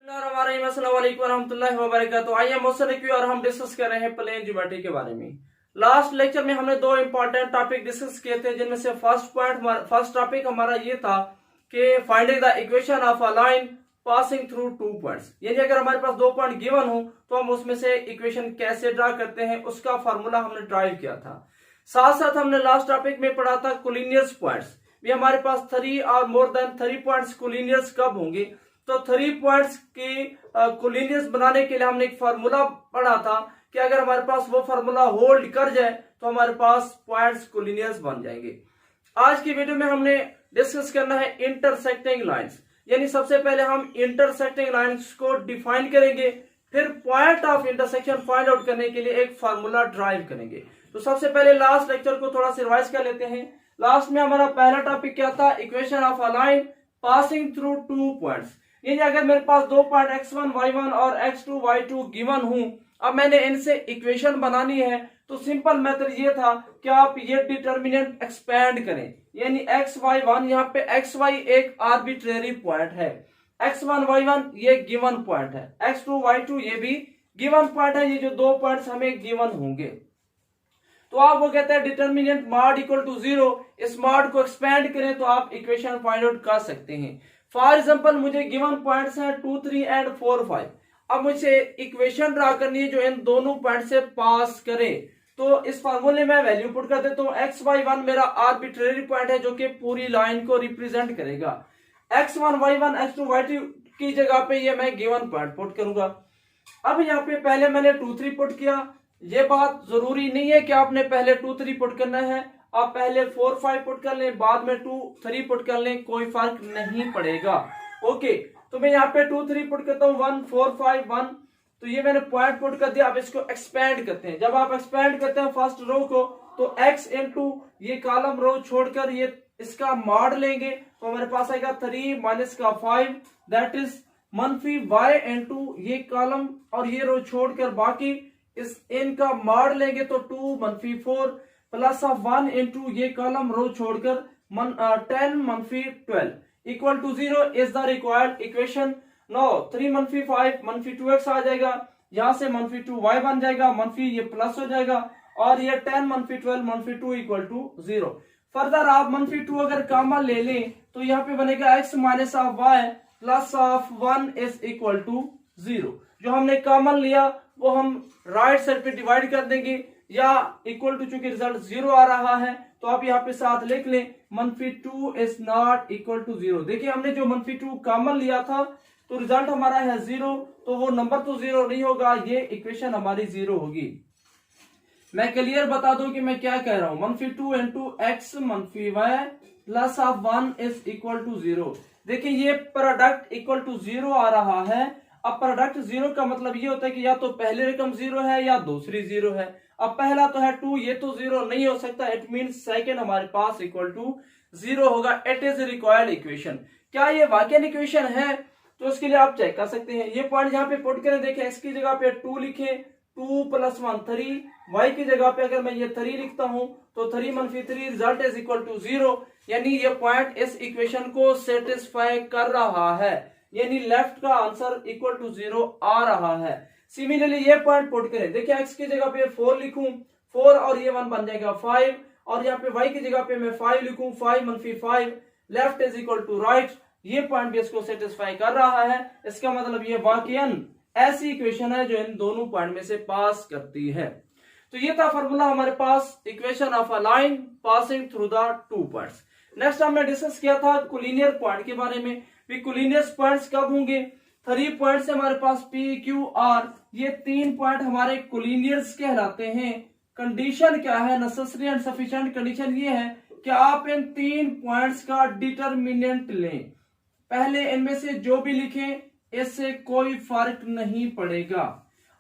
तो आइए और हम डिस्कस कर रहे हैं प्लेन ज्योमेट्री के बारे में। लास्ट लेक्चर में हमने दो इंपॉर्टेंट टॉपिक डिस्कस किए थे, जिनमें से फर्स्ट टॉपिक हमारा ये था कि finding the equation of a line passing through two points. यानी अगर हमारे पास दो पॉइंट गिवन हो तो हम उसमें से इक्वेशन कैसे ड्रा करते हैं, उसका फॉर्मूला हमने ड्राइव किया था। साथ साथ हमने लास्ट टॉपिक में पढ़ा था कोलिनियर्स पॉइंट्स। भी हमारे पास 3 और मोर देन 3 पॉइंट्स कोलिनियर्स कब होंगे, तो 3 पॉइंट्स की कोलिनियर्स बनाने के लिए हमने एक फार्मूला पढ़ा था कि अगर हमारे पास वो फार्मूला होल्ड कर जाए तो हमारे पास पॉइंट्स कोलिनियर्स बन जाएंगे। आज की वीडियो में हमने डिस्कस करना है इंटरसेक्टिंग लाइंस। यानी सबसे पहले हम इंटरसेक्टिंग लाइंस को डिफाइन करेंगे, फिर point of intersection find out करने के लिए एक फार्मूला ड्राइव करेंगे। तो सबसे पहले लास्ट लेक्चर को थोड़ा सा रिवाइज कर लेते हैं। लास्ट में हमारा पहला टॉपिक क्या था, equation of a line passing through two points. यानी अगर मेरे पास दो पॉइंट x1 y1 और x2 y2 गिवन हूं, अब मैंने इनसे इक्वेशन बनानी है, तो सिंपल मेथड ये था कि आप ये डिटर्मिनेंट एक्सपेंड करें। यानी x y1 यहाँ पे xy एक आर्बिट्रेरी पॉइंट है, x1 y1 ये गिवन पॉइंट है, x2 y2 ये भी गिवन पॉइंट है। ये जो दो पॉइंट्स हमें गिवन होंगे, तो आप वो कहते हैं डिटर्मिनेंट मॉड इक्वल टू 0। इस मॉड को एक्सपेंड करें तो आप इक्वेशन फाइंड आउट कर सकते हैं। फॉर एग्जांपल मुझे गिवन पॉइंट्स हैं 2, 3 एंड 4, 5। अब मुझे इक्वेशन ड्रा करनी है जो इन दोनों पॉइंट से पास करे। तो इस फार्मूले में वैल्यू पुट कर देता हूं। x y1 मेरा आर्बिट्रेरी पॉइंट है जो कि पूरी लाइन को रिप्रेजेंट करेगा। x1 y1 x2 y2 की जगह पे ये मैं गिवन पॉइंट पुट करूंगा। अब यहाँ पे पहले मैंने 2, 3 पुट किया। ये बात जरूरी नहीं है कि आपने पहले 2, 3 पुट करना है, आप पहले 4, 5 पुट कर लें, बाद में 2, 3 पुट कर लें, कोई फर्क नहीं पड़ेगा। ओके, तो मैं यहाँ पे 2, 3 पुट करता हूँ, 1, 4, 5, 1। तो ये मैंने पॉइंट पुट कर दिया। अब इसको एक्सपेंड करते हैं। जब आप एक्सपेंड करते हैं फर्स्ट रो को, तो x इंटू ये कॉलम रो छोड़कर ये इसका मॉड लेंगे, तो हमारे पास आएगा 3 माइनस का 5, दैट इज मनफी y इंटू ये कॉलम और ये रो छोड़कर बाकी इस इनका मॉड लेंगे, तो 2 मनफी 4 प्लस ऑफ 1 इंटू ये कॉलम रो छोड़कर 10 मनफी 12 equal to 0 is the required equation. No 3 मनफी 5 मनफी 2x आ जाएगा, यहां से मनफी 2y बन जाएगा, मनफी ये प्लस हो जाएगा, और ये 10 मनफी 12 मनफी 2 इक्वल टू 0। फर्दर आप मनफी 2 अगर कॉमन ले लें तो यहाँ पे बनेगा x minus of y plus of 1 is equal to 0। जो हमने कॉमन लिया वो हम राइट साइड पे डिवाइड कर देंगे, या इक्वल टू, चूंकि रिजल्ट 0 आ रहा है तो आप यहाँ पे साथ लिख लें मनफी 2 इज नॉट इक्वल टू 0। देखिए हमने जो मनफी 2 कॉमन लिया था तो रिजल्ट हमारा है 0, तो वो नंबर तो 0 नहीं होगा, ये इक्वेशन हमारी 0 होगी। मैं क्लियर बता दूं कि मैं क्या कह रहा हूं। मनफी 2 इंटू एक्स मनफी y plus of 1 is equal to 0। देखिए ये प्रोडक्ट इक्वल टू 0 आ रहा है। अब प्रोडक्ट 0 का मतलब ये होता है कि या तो पहली रकम 0 है या दूसरी 0 है। अब पहला तो है 2, ये तो 0 नहीं हो सकता, इट मींस सेकंड हमारे पास इक्वल टू 0 होगा। It is required equation. क्या ये वाकई इक्वेशन है? तो उसके लिए आप चेक कर सकते हैं। ये पॉइंट यहाँ पे पुट करें, देखें x की जगह पे 2 लिखे, 2 प्लस 1 3, y की जगह पे अगर मैं ये 3 लिखता हूं तो 3 मनफी 3 रिजल्ट इज इक्वल टू 0। यानी ये पॉइंट इस इक्वेशन को सेटिस्फाई कर रहा है, यानी लेफ्ट का आंसर इक्वल टू 0 आ रहा है। सिमिलरली ये पॉइंट पुट करें, देखिए x की जगह पे 4 लिखूं, 4 और ये 1 बन जाएगा 5, और यहाँ पे y की जगह पे मैं 5 लिखूं, 5 मनफी 5 left is equal to right. ये पॉइंट भी इसको सेटिस्फाई कर रहा है। इसका मतलब ये वाकईन ऐसी इक्वेशन है जो इन दोनों पॉइंट में से पास करती है। तो ये था फॉर्मूला हमारे पास, equation of a line passing through the two points. Next हमने डिस्कस किया था कोलिनियर पॉइंट के बारे में। कोलिनियर पॉइंट्स कब होंगे? 3 पॉइंट्स हमारे पास P, Q, R, ये 3 पॉइंट हमारे कोलिनियर्स कहलाते हैं। कंडीशन क्या है? नेसेसरी एंड सफिशिएंट कंडीशन ये है कि आप इन 3 पॉइंट्स का डिटर्मिनेंट लें। पहले इनमें से जो भी लिखें इससे कोई फर्क नहीं पड़ेगा।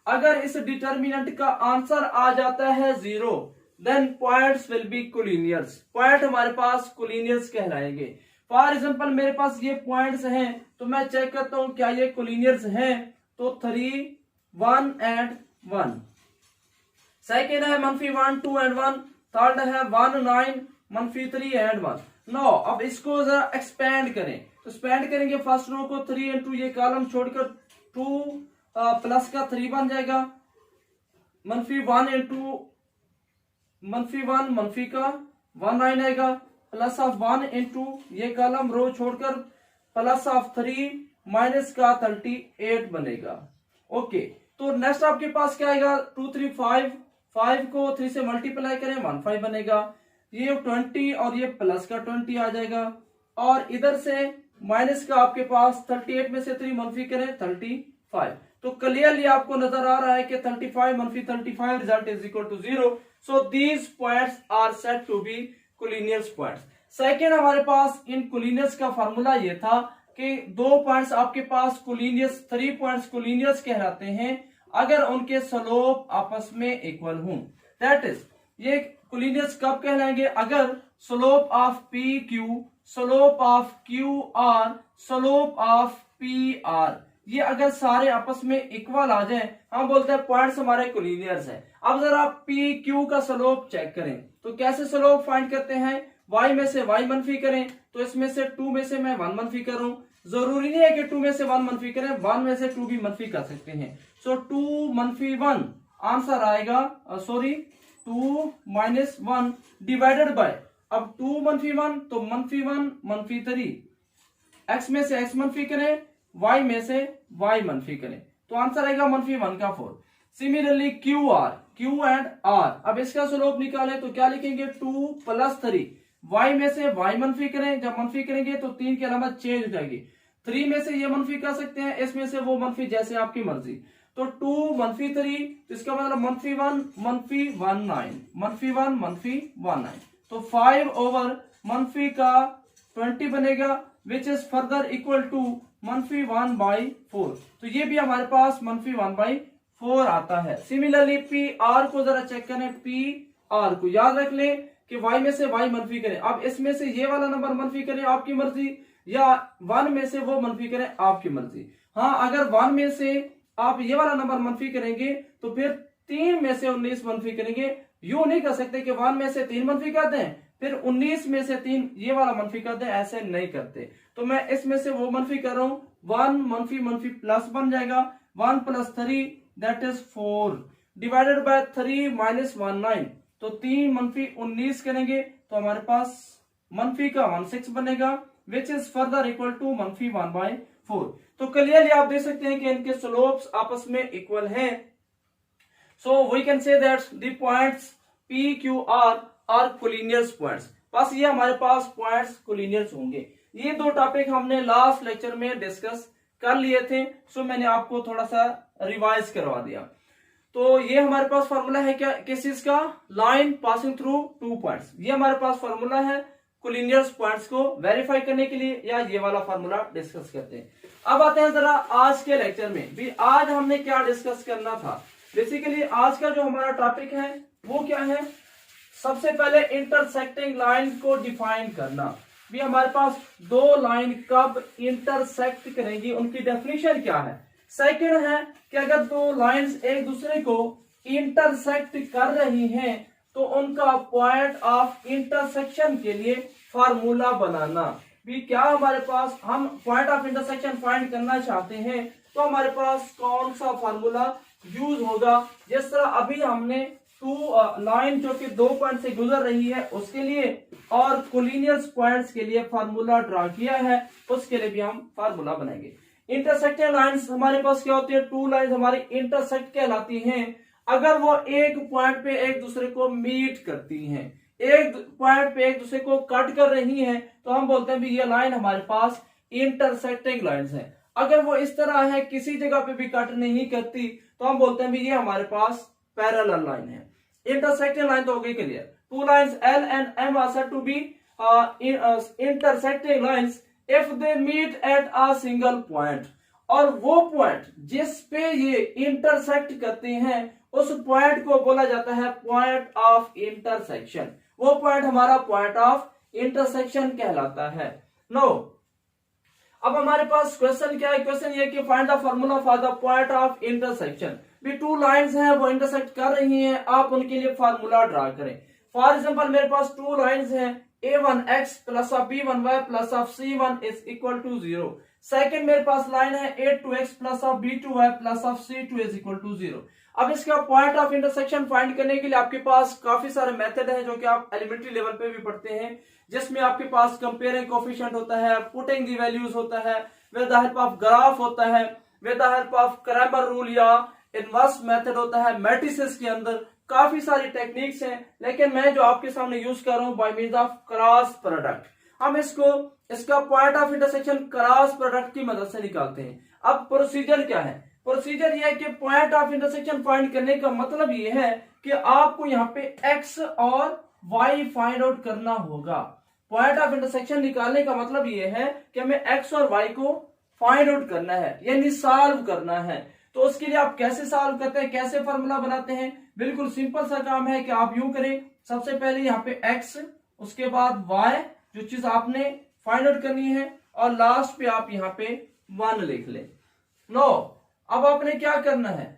अगर इस डिटर्मिनेंट का आंसर आ जाता है 0, then points will be collinears. Point हमारे पास कोलिनियर्स कहलाएंगे। फॉर एग्जांपल मेरे पास ये पॉइंट्स हैं, तो मैं चेक करता हूं क्या ये कोलिनियर्स हैं। तो 3, 1 एंड 1। सेकेंड है मनफी 1, 2 एंड 1। थर्ड है 1, 9 मनफी 3 एंड 1। नो अब इसको जरा एक्सपेंड करें, तो एक्सपेंड करेंगे फर्स्ट रो को 3 इंटू ये कॉलम छोड़कर 2 प्लस का 3 बन जाएगा, -1 इंटू -1 मनफी का 19 आएगा, प्लस ऑफ 1 इंटू ये कॉलम रो छोड़कर प्लस ऑफ 3 माइनस का 38 बनेगा। ओके, तो नेक्स्ट आपके पास क्या आएगा, 2 3 5, 5 को 3 से मल्टीप्लाई करें 15 बनेगा, ये 20 और ये प्लस का 20 आ जाएगा, और इधर से माइनस का आपके पास 38 में से 3 मनफी करें 35। तो क्लियरली आपको नजर आ रहा है कि 35 मनफी 35 result is equal to 0। So these points are said to be collinear points. Second हमारे पास इन कोलिनियस का फार्मूला ये था कि 2 पॉइंट्स आपके पास कोलिनियस, 3 पॉइंट्स कोलिनियस कहलाते हैं अगर उनके स्लोप आपस में इक्वल हों। दैट इज, ये कोलिनियस कब कहलाएंगे, अगर slope of P Q, slope of Q R, slope of P R, ये अगर सारे आपस में इक्वल आ जाए, हम बोलते हैं पॉइंट्स हमारे कोलिनियस है। अब जरा पी क्यू का स्लोप चेक करें, तो कैसे स्लोप फाइंड करते हैं, y में से y मनफी करें, तो इसमें से 2 में से मैं 1 मनफी करूं, जरूरी नहीं है कि 2 में से 1 मनफी करें, 1 में से 2 भी मनफी कर सकते हैं। सो 2 मनफी 1 आंसर आएगा, 2 माइनस 1 डिवाइडेड बाय, अब 2 मनफी 1 तो मनफी 1 मनफी 3, x में से x मनफी करें, y में से y मनफी करें, तो आंसर आएगा मनफी 1 का 4। Similarly q r, q and r, अब इसका स्लोप निकालें तो क्या लिखेंगे, 2 प्लस 3, y में से y मनफी करें, जब मनफी करेंगे तो 3 की अलामत चेंज हो जाएगी, 3 में से ये मनफी कर सकते हैं, इसमें से वो मनफी, जैसे आपकी मर्जी। तो 2 मनफी 3, तो इसका मतलब मनफी 1 मनफी 19, मनफी 1 मनफी 19, तो 5 ओवर मनफी का 20 बनेगा, which is further equal to मनफी 1/4। तो ये भी हमारे पास मनफी 1/4 आता है। सिमिलरली पी आर को जरा चेक करें, पी आर को याद रख लें कि y में से y मनफी करें, अब इसमें से ये वाला नंबर मनफी करें आपकी मर्जी, या 1 में से वो मनफी करें आपकी मर्जी। हाँ, अगर 1 में से आप ये वाला नंबर मनफी करेंगे तो फिर 3 में से 19 मनफी करेंगे। यूं नहीं कर सकते कि 1 में से 3 मनफी कर दें फिर 19 में से 3 ये वाला मनफी कर दें, ऐसे नहीं करते। तो मैं इसमें से वो मनफी कर रहा हूं, 1 मनफी मनफी प्लस बन जाएगा, 1 plus 3 that is 4 divided by 3 minus 19, तो 3 मनफी 19 करेंगे तो हमारे पास मनफी का 16 बनेगा, which is further equal to मनफी 1/4। तो क्लियरली आप देख सकते हैं कि इनके स्लोप्स आपस में इक्वल हैं। So we can say that the points P Q R are collinear points. बस ये हमारे पास पॉइंट्स कोलिनियस होंगे। ये 2 टॉपिक हमने लास्ट लेक्चर में डिस्कस कर लिए थे, सो मैंने आपको थोड़ा सा रिवाइज करवा दिया। तो ये हमारे पास फॉर्मूला है क्या, किस चीज का, लाइन पासिंग थ्रू 2 पॉइंट्स। ये हमारे पास फॉर्मूला है कोलिनियस पॉइंट्स को वेरीफाई करने के लिए, या ये वाला फॉर्मूला डिस्कस करते हैं। अब आते हैं जरा आज के लेक्चर में भी, आज हमने क्या डिस्कस करना था। बेसिकली आज का जो हमारा टॉपिक है वो क्या है, सबसे पहले इंटरसेक्टिंग लाइन को डिफाइन करना। भी हमारे पास 2 लाइन कब इंटरसेक्ट करेंगी, उनकी डेफिनेशन क्या है। सेकंड है कि अगर 2 लाइंस एक दूसरे को इंटरसेक्ट कर रही हैं तो उनका पॉइंट ऑफ इंटरसेक्शन के लिए फार्मूला बनाना। भी क्या हमारे पास, हम पॉइंट ऑफ इंटरसेक्शन फाइंड करना चाहते हैं तो हमारे पास कौन सा फार्मूला यूज होगा। जिस तरह अभी हमने 2 लाइन जो कि 2 पॉइंट से गुजर रही है उसके लिए और कोलिनियस पॉइंट्स के लिए फार्मूला ड्रा किया है, उसके लिए भी हम फार्मूला बनाएंगे। इंटरसेक्टिंग लाइंस हमारे पास क्या होती है, 2 लाइंस हमारी इंटरसेक्ट कहलाती हैं अगर वो एक पॉइंट पे एक दूसरे को मीट करती हैं। एक पॉइंट पे एक दूसरे को कट कर रही हैं तो हम बोलते हैं भी ये लाइन हमारे पास इंटरसेक्टिंग लाइंस है। अगर वो इस तरह है, किसी जगह पे भी कट नहीं करती, तो हम बोलते हैं भी ये हमारे पास पैरेलल लाइन है। इंटरसेक्टिंग लाइन तो हो गई clear. 2 lines L and M are said to be intersecting lines if they meet at a single point। और वो पॉइंट जिस पे ये इंटरसेक्ट करते हैं उस पॉइंट को बोला जाता है पॉइंट ऑफ इंटरसेक्शन। वो पॉइंट हमारा पॉइंट ऑफ इंटरसेक्शन कहलाता है। नो, अब हमारे पास क्वेश्चन क्या है, क्वेश्चन ये कि find the formula for the point of intersection. भी 2 लाइंस हैं वो इंटरसेक्ट कर रही हैं, आप उनके लिए फार्मूला ड्रा करें। फॉर एग्जांपल मेरे पास 2 लाइंस हैं, a1x plus of b1y plus of c1 is equal to 0। Second मेरे पास लाइन है a2x plus of b2y plus of c2 is equal to 0। अब इसका पॉइंट ऑफ इंटरसेक्शन फाइंड करने के लिए आपके पास काफी सारे मेथड हैं जो कि आप एलिमेंट्री लेवल पे भी पढ़ते हैं, जिसमें आपके पास कंपेयरिंग कोफिशिएंट होता है, पुटिंग दी वैल्यूज होता है, with the help of graph होता है, with the help of Cramer rule या इनवर्स मेथड होता है, मैट्रिसेस के अंदर काफी सारी टेक्निक्स हैं, लेकिन मैं जो आपके सामने यूज कर रहा हूं by means of cross product. हम इसका point of intersection cross product की मदद से निकालते हैं। अब प्रोसीजर क्या है? प्रोसीजर यह है कि पॉइंट ऑफ इंटरसेक्शन फाइंड करने का मतलब यह है कि आपको यहाँ पे एक्स और वाई फाइंड आउट करना होगा। पॉइंट ऑफ इंटरसेक्शन निकालने का मतलब यह है कि हमें एक्स और वाई को फाइंड आउट करना है, यानी सॉल्व करना है। तो उसके लिए आप कैसे सॉल्व करते हैं, कैसे फॉर्मूला बनाते हैं? बिल्कुल सिंपल सा काम है कि आप यूं करें, सबसे पहले यहाँ पे एक्स, उसके बाद वाई जो चीज आपने फाइंड आउट करनी है, और लास्ट पे आप यहाँ पे 1 लिख लें। नो, अब आपने क्या करना है,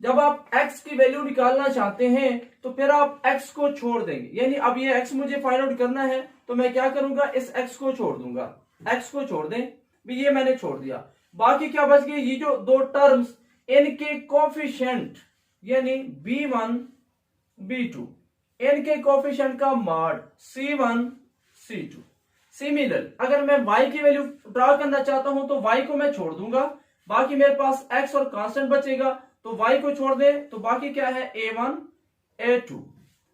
जब आप x की वैल्यू निकालना चाहते हैं तो फिर आप x को छोड़ देंगे, यानी अब ये x मुझे फाइंड आउट करना है तो मैं क्या करूंगा, इस x को छोड़ दूंगा। x को छोड़ दें, भी ये मैंने छोड़ दिया। बाकी क्या बच गए, ये जो दो टर्म्स, इनके कोफिशिएंट यानी b1 b2, इनके कोफिशिएंट का मॉड c1 c2। सिमिलर अगर मैं y की वैल्यू ड्रॉ करना चाहता हूं तो y को मैं छोड़ दूंगा, बाकी मेरे पास x और कांस्टेंट बचेगा, तो y को छोड़ दे तो बाकी क्या है a1 a2,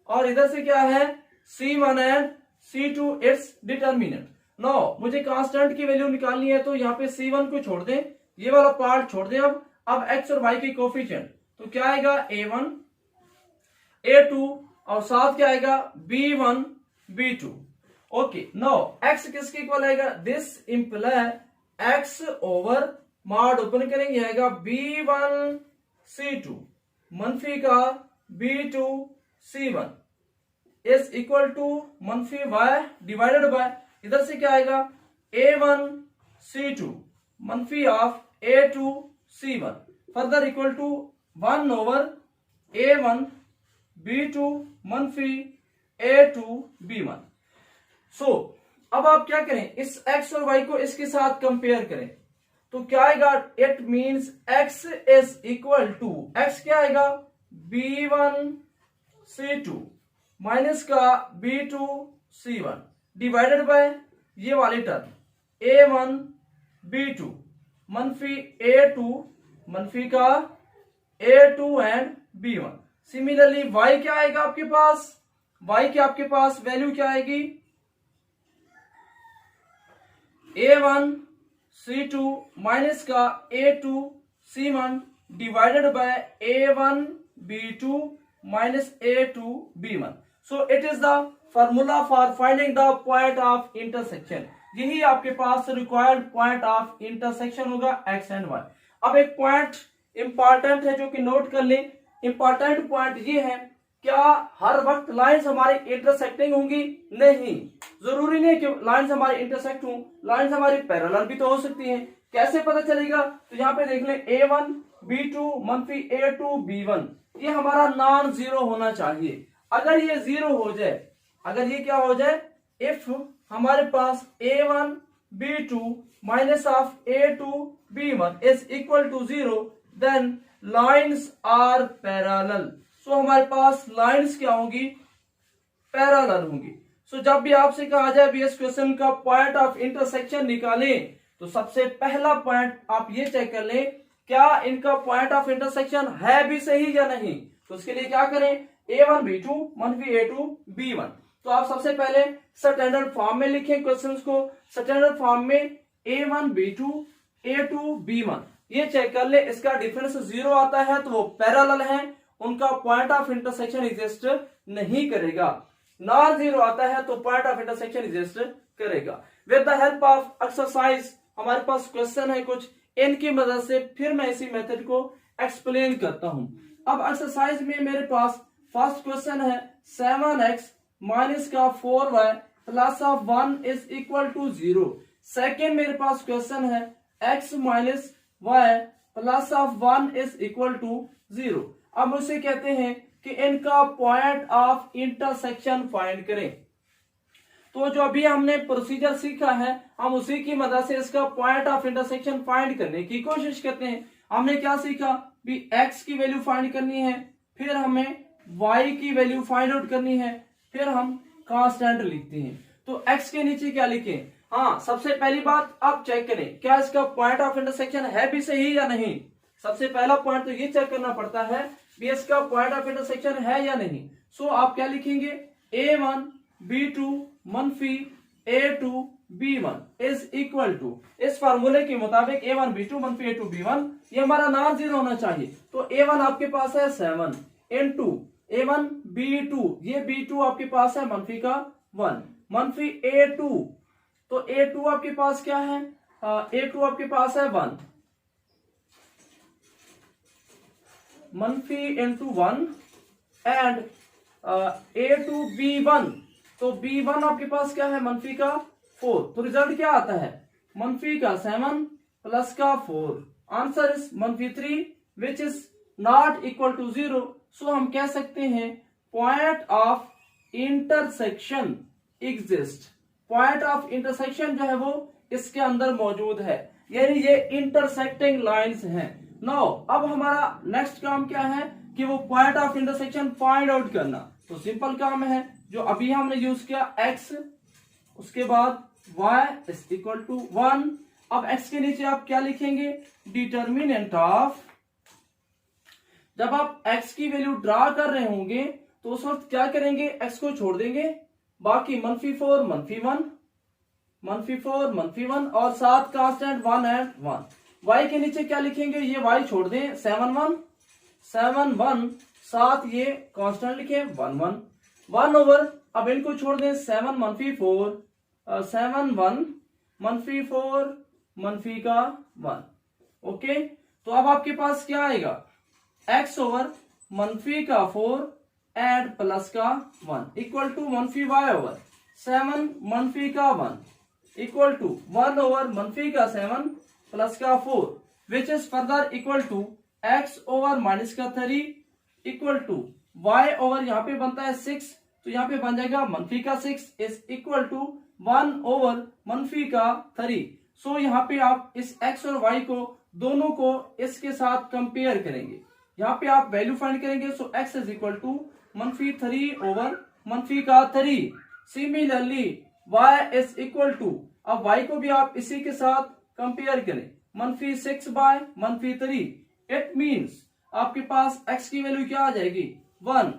और इधर से क्या है c1 and c2 it's determinant. No, मुझे कांस्टेंट की वैल्यू निकालनी है तो यहाँ पे c1 को छोड़ दें, ये वाला पार्ट छोड़ दें। अब x और y की कोफिशिएंट तो क्या आएगा a1 a2 और साथ क्या आएगा b1 b2। Okay, no x किसके इक्वल आएगा, this imply x over mod open करेंगे आएगा b1 c2 मनफी का b2 c1 is equal to मनफी y डिवाइडेड बाय इधर से क्या आएगा a1 c2 मनफी of a2 c1 further equal to 1 over a1 b2 मनफी a2 b1। सो अब आप क्या करें, इस x और y को इसके साथ कंपेयर करें तो क्या आएगा, it means x is equal to, x क्या आएगा b1 c2 माइनस का b2 c1 डिवाइडेड बाय ये वाली टर्म a1 b2 मनफी a2 मनफी का a2 and b1। Similarly y क्या आएगा आपके पास, y की आपके पास वैल्यू क्या आएगी a1 c2 माइनस का a2 c1 divided by a1 b2 minus a2 b1। So it is the formula for finding the point of intersection. यही आपके पास रिक्वायर्ड पॉइंट ऑफ इंटरसेक्शन होगा x एंड y। अब एक point important है जो कि note कर लें। इंपॉर्टेंट पॉइंट ये है, क्या हर वक्त लाइंस हमारी इंटरसेक्टिंग होंगी? नहीं, जरूरी नहीं कि लाइंस हमारी इंटरसेक्ट हों, लाइंस हमारी पैरेलल भी तो हो सकती हैं। कैसे पता चलेगा, तो यहाँ पे देख लें a1 b2 मनफी a2 b1, ये हमारा नॉन जीरो होना चाहिए। अगर ये जीरो हो जाए, अगर ये क्या हो जाए, इफ हमारे पास a1 b2 minus of a2 b1 is equal to 0, then lines are parallel. So हमारे पास लाइन्स क्या होंगी, पैरेलल होंगी। सो जब भी आपसे कहा जाए भी इस क्वेश्चन का पॉइंट ऑफ इंटरसेक्शन निकालें, तो सबसे पहला पॉइंट आप ये चेक कर लें, क्या इनका पॉइंट ऑफ इंटरसेक्शन है भी सही या नहीं। तो उसके लिए क्या करें, a1 b2 मनफी a2 b1। तो आप सबसे पहले स्टैंडर्ड फॉर्म में लिखें क्वेश्चंस को। स्टैंडर्ड फॉर्म में a1 b2 a2 b1 ये चेक कर ले, इसका डिफरेंस 0 आता है तो वो पैरेलल है, उनका पॉइंट ऑफ इंटरसेक्शन एग्जिस्ट नहीं करेगा। नॉन जीरो आता है तो पॉइंट ऑफ इंटरसेक्शन एग्जिस्ट करेगा। With the help of exercise हमारे पास क्वेश्चन है कुछ, इनकी मदद से फिर मैं इसी मेथड को एक्सप्लेन करता हूं। अब एक्सरसाइज में मेरे पास फर्स्ट क्वेश्चन है 7x माइनस का 4y plus of 1 is equal to 0। Second मेरे पास क्वेश्चन है x minus y plus of 1 is equal to 0। अब मुझसे कहते हैं कि इनका पॉइंट ऑफ इंटरसेक्शन फाइंड करें। तो जो अभी हमने प्रोसीजर सीखा है हम उसी की मदद से इसका पॉइंट ऑफ इंटरसेक्शन फाइंड करने की कोशिश करते हैं। हमने क्या सीखा भी x की वैल्यू फाइंड करनी है, फिर हमें y की वैल्यू फाइंड आउट करनी है, फिर हम कांस्टेंट लिखते हैं। तो x के नीचे क्या लिखें? हाँ, सबसे पहली बात आप चेक करें क्या इसका पॉइंट ऑफ इंटरसेक्शन है भी सही या नहीं। सबसे पहला पॉइंट तो ये चेक करना पड़ता है भी इसका पॉइंट ऑफ इंटरसेक्शन है या नहीं। सो आप क्या लिखेंगे a1 b2 मनफी a2 b1 is equal to, इस फार्मूले के मुताबिक a1 b2 मनफी a2 b1 ये हमारा नॉन जीरो होना चाहिए। तो a1 आपके पास है 7 इनटू a1 b2, ये b2 आपके पास है मनफी का 1 मनफी a2, तो a2 आपके पास क्या है, a2 आपके पास है 1 मनफी इंटू 1 एंड a2 b1, तो b1 आपके पास क्या है मनफी का 4, तो रिजल्ट क्या आता है मनफी का 7 प्लस का 4, आंसर इज मनफी 3 which is not equal to 0। So हम कह सकते हैं point of intersection exist, point of intersection जो है वो इसके अंदर मौजूद है, यानी ये इंटरसेक्टिंग लाइंस हैं। नाउ अब हमारा नेक्स्ट काम क्या है कि वो point of intersection find out करना। तो सिंपल काम है जो अभी हमने यूज किया x, उसके बाद y इज इक्वल टू 1। अब x के नीचे आप क्या लिखेंगे डिटर्मिनेंट ऑफ, जब आप x की वैल्यू ड्रा कर रहे होंगे तो उस वक्त क्या करेंगे x को छोड़ देंगे, बाकी मनफी 4 मनफी 1 मनफी 4 मनफी 1 और साथ कांस्टेंट 1 एंड 1। y के नीचे क्या लिखेंगे ये y छोड़ दें 7 1 साथ ये कांस्टेंट लिखे 1 1 1 ओवर, अब इनको छोड़ दें 7 मनफी 4 7 1 मनफी 4 मनफी का 1। ओके, तो अब आपके पास क्या आएगा x ओवर मनफी का 4 एंड प्लस का 1 इक्वल टू मनफी y ओवर 7 मनफी का 1 इक्वल टू 1 ओवर मनफी का 7 प्लस का 4 which is further equal to x over minus का 3 इक्वल टू y ओवर यहाँ पे बनता है 6, तो यहाँ पे बन जाएगा मनफी का 6 इज इक्वल टू 1 ओवर मनफी का 3। सो यहाँ पे आप इस x और y को दोनों को इसके साथ कंपेयर करेंगे, यहाँ पे आप वैल्यू फाइंड करेंगे। So x is equal to मनफी 3 ओवर मनफी का 3। Similarly y is equal to, अब y को भी आप इसी के साथ कंपेयर करें मनफी 6 बाय मनफी 3। इट मीन्स आपके पास x की वैल्यू क्या आ जाएगी 1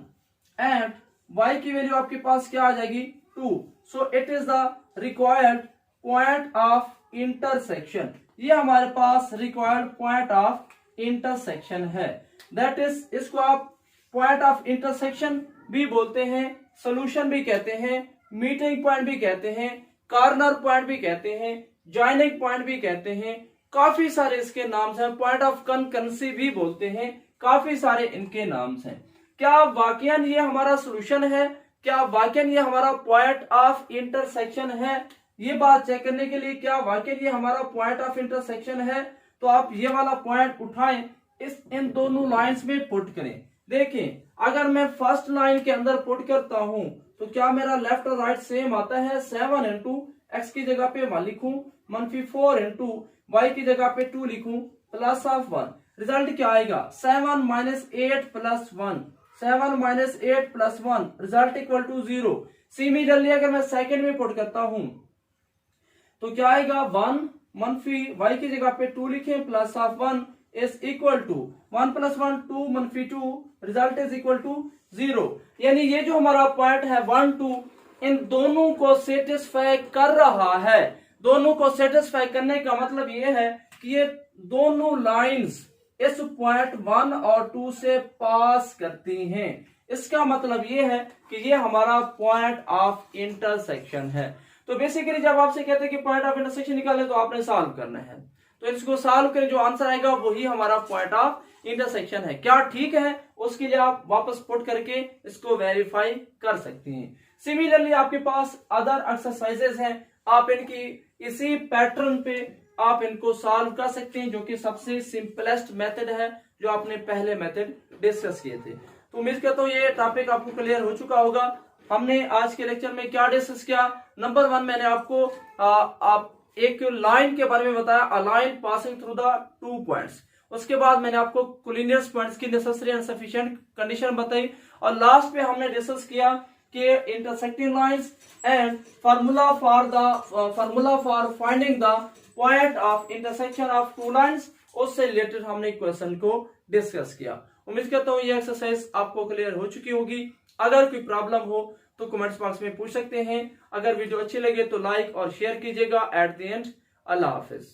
एंड y की वैल्यू आपके पास क्या आ जाएगी 2। So it is the required point of intersection, ये हमारे पास रिक्वायर्ड पॉइंट ऑफ इंटरसेक्शन है। दैट इज, इसको आप पॉइंट ऑफ इंटरसेक्शन भी बोलते हैं, सोल्यूशन भी कहते हैं, मीटिंग पॉइंट भी कहते हैं, कॉर्नर पॉइंट भी कहते हैं, जॉइनिंग पॉइंट भी कहते हैं, काफी सारे इसके नाम्स हैं, पॉइंट ऑफ कंकरेंसी भी बोलते हैं, काफी सारे इनके नाम्स हैं। क्या वाकई ये हमारा सोल्यूशन है, क्या वाकई ये हमारा पॉइंट ऑफ इंटरसेक्शन है, ये बात चेक करने के लिए क्या वाकई ये हमारा पॉइंट ऑफ इंटरसेक्शन है, तो आप ये वाला पॉइंट उठाएं, इस इन दोनों लाइंस में पुट करें। देखें अगर मैं फर्स्ट लाइन के अंदर पुट करता हूं तो क्या मेरा लेफ्ट और राइट सेम आता है। 7 इंटू एक्स की जगह पे 1 लिखूं, मनफी 4 इंटू वाई की जगह पे 2 लिखूं, प्लस ऑफ 1। रिजल्ट क्या आएगा 7 minus 8 plus 1, 7 minus 8 plus 1 result equal to 0। Similarly अगर मैं सेकंड में पुट करता हूं तो क्या आएगा 1 मनफी वाई की जगह पे 2 लिखें, plus of 1 is equal to 1 plus 1 2 मनफी 2 रिजल्ट इज इक्वल टू 0। यानी ये जो हमारा पॉइंट है 1 2 इन दोनों को सेटिस्फाई कर रहा है। दोनों को सेटिस्फाई करने का मतलब ये है कि ये दोनों लाइंस इस पॉइंट 1 और 2 से पास करती हैं। इसका मतलब ये है कि ये हमारा पॉइंट ऑफ इंटरसेक्शन है। तो बेसिकली जब आपसे कहते हैं कि पॉइंट ऑफ इंटरसेक्शन निकाले तो आपने सॉल्व करना है, तो इसको सॉल्व करें, जो आंसर आएगा वही हमारा पॉइंट ऑफ इंटरसेक्शन है। क्या ठीक है, उसके लिए आप वापस पुट करके इसको वेरीफाई कर सकते हैं। सिमिलरली आपके पास अदर एक्सरसाइजेस हैं, आप इनकी इसी पैटर्न पे आप इनको सॉल्व कर सकते हैं, जो कि सबसे सिंपलेस्ट मेथड है जो आपने पहले मेथड डिस्कस किए थे। तो उम्मीद करता हूं ये टॉपिक आपको क्लियर हो चुका होगा। हमने आज के लेक्चर में क्या डिस्कस किया। नंबर 1 मैंने आपको आप एक लाइन के बारे में बताया, अ line passing through the 2 points. उसके बाद मैंने आपको कोलिनियस पॉइंट्स की नेसेसरी एंड सफिशिएंट कंडीशन बताई, और लास्ट पे हमने डिस्कस किया कि intersecting lines and formula for finding the point of intersection of two lines. उससे रिलेटेड हमने क्वेश्चन को डिस्कस किया। उम्मीद करता हूँ ये एक्सरसाइज आपको क्लियर हो चुकी होगी। अगर कोई प्रॉब्लम हो तो कमेंट्स बॉक्स में पूछ सकते हैं। अगर वीडियो अच्छी लगे तो लाइक और शेयर कीजिएगा। At the end, Allah Hafiz.